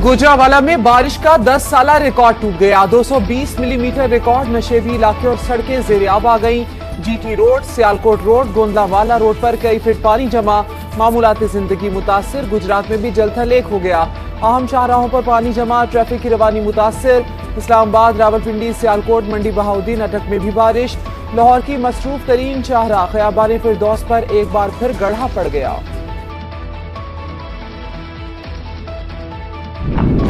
गुजरांवाला में बारिश का 10 साला रिकॉर्ड टूट गया। 220 मिलीमीटर रिकॉर्ड। नशेबी इलाके और सड़कें ज़ेर-ए-आब आ गईं। GT road, Sialkot road, Gondlanwala road पर कई फीट पानी जमा। मामूलाती जिंदगी मुतासिर। गुजरात में भी जलथल एक हो गया। अहम शाहराहों पर पानी जमा। ट्रैफिक की रवानी मुतासिर। इस्लामाबाद, रावलपिंडी, सियालकोट, मंडी बहाउद्दीन, अटक में भी बारिश। लाहौर की मसरूफ तरीन शाहराह खयाबान फिरदौस पर एक बार फिर गड्ढा पड़ गया।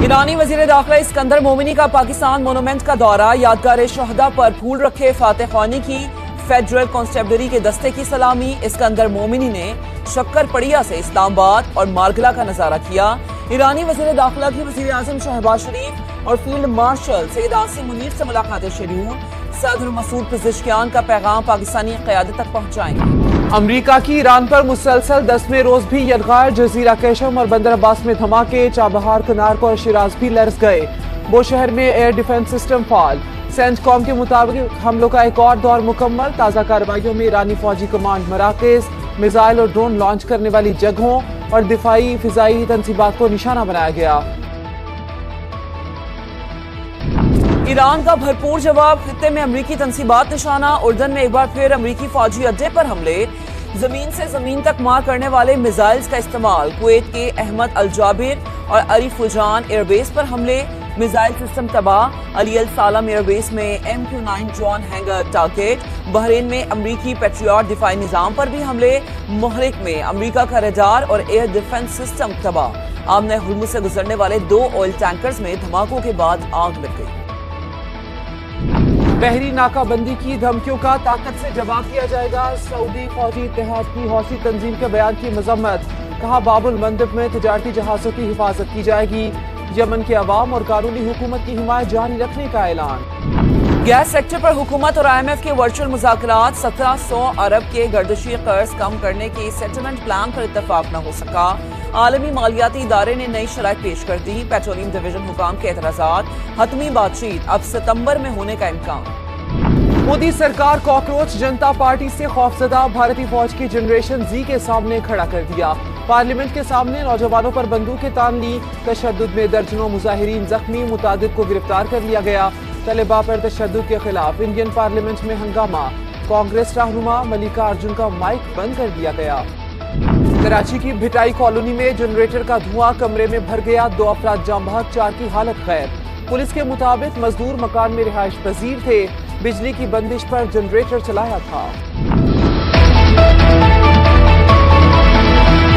ईरानी वजीर दाखिला इस्कंदर मोमिनी का पाकिस्तान मोनूमेंट का दौरा। यादगार शहदा पर फूल रखे। फातह ख्वानी की फेडरल कांस्टेबलरी के दस्ते की सलामी। इस्कंदर मोमिनी ने शक्कर पड़िया से इस्लामाबाद और मारगला का नजारा किया। ईरानी वजीर दाखिला की वजीर आजम शहबाज शरीफ और फील्ड मार्शल सैयद आसिम मुनीर से मुलाकातें शेड्यूल। सदर मसूद पेज़ेश्कियान का पैगाम पाकिस्तानी क़यादत तक पहुंचाएंगे। अमरीका की ईरान पर मुसलसल 10वें रोज भी यलगार। जजीरा केशम और बंदर अब्बास में धमाके। चाबहार, कनारको और शिराज भी लर्ज गए। बोशहर में एयर डिफेंस सिस्टम फाल। सेंटकॉम के मुताबिक हमलों का एक और दौर मुकम्मल। ताज़ा कार्रवाइयों में ईरानी फौजी कमांड मराकज़, मिसाइल और ड्रोन लॉन्च करने वाली जगहों और दिफाई फिजाई तंसीबात को निशाना बनाया गया। ईरान का भरपूर जवाब। खित्ते में अमरीकी तंसीबात निशाना। उर्दन में एक बार फिर अमरीकी फौजी अड्डे पर हमले। जमीन से जमीन तक मार करने वाले मिसाइल्स का इस्तेमाल। कुवैत के अहमद अल जाबिर और अरिफ उजान एयरबेस पर हमले। मिसाइल सिस्टम तबाह। अली अल सालम एयरबेस में MQ-9 drone hanger target. Bahrain में अमरीकी पेट्रियट दिफाई निजाम पर भी हमले। महरिक में अमरीका का रडार और एयर डिफेंस सिस्टम तबाह। आमने हुर्मुज़ से गुजरने वाले 2 ऑयल टैंकर्स में धमाकों के बाद आग लग गई। बहरी नाकाबंदी की धमकियों का ताकत से जवाब दिया जाएगा। सऊदी फौजी इत्तेहाद की हौसी तंजीम के बयान की मजम्मत। कहा बाबुल मंदब में तिजारती जहाजों की हिफाजत की जाएगी। यमन के अवाम और कानूनी हुकूमत की हिमायत जारी रखने का ऐलान। गैस सेक्टर पर हुकूमत और IMF के वर्चुअल मुज़ाकरात। 1700 अरब के गर्दशी कर्ज कम करने के सेटलमेंट प्लान पर इत्तफाक न हो सका। आलमी मालियाती इदारे ने नई शराइत पेश कर दी। पेट्रोलियम डिवीजन हुकाम के एतराज़ात। हतमी बातचीत अब सितंबर में होने का इम्कान। मोदी सरकार कॉकरोच जनता पार्टी से खौफजदा। भारतीय फौज की जनरेशन Z के सामने खड़ा कर दिया। पार्लियामेंट के सामने नौजवानों पर बंदूकें तान ली। तशद्दुद में दर्जनों मुजाहिरीन जख्मी। मुतादिद को गिरफ्तार कर लिया गया। तलिबा पर तशद्दुद के खिलाफ इंडियन पार्लियामेंट में हंगामा। कांग्रेस रहनुमा मल्लिका अर्जुन का माइक बंद कर दिया गया। कराची की भिटाई कॉलोनी में जनरेटर का धुआं कमरे में भर गया। 2 अफराद जाम बहक, 4 की हालत खैर। पुलिस के मुताबिक मजदूर मकान में रिहाइश पजीर थे। बिजली की बंदिश पर जनरेटर चलाया था।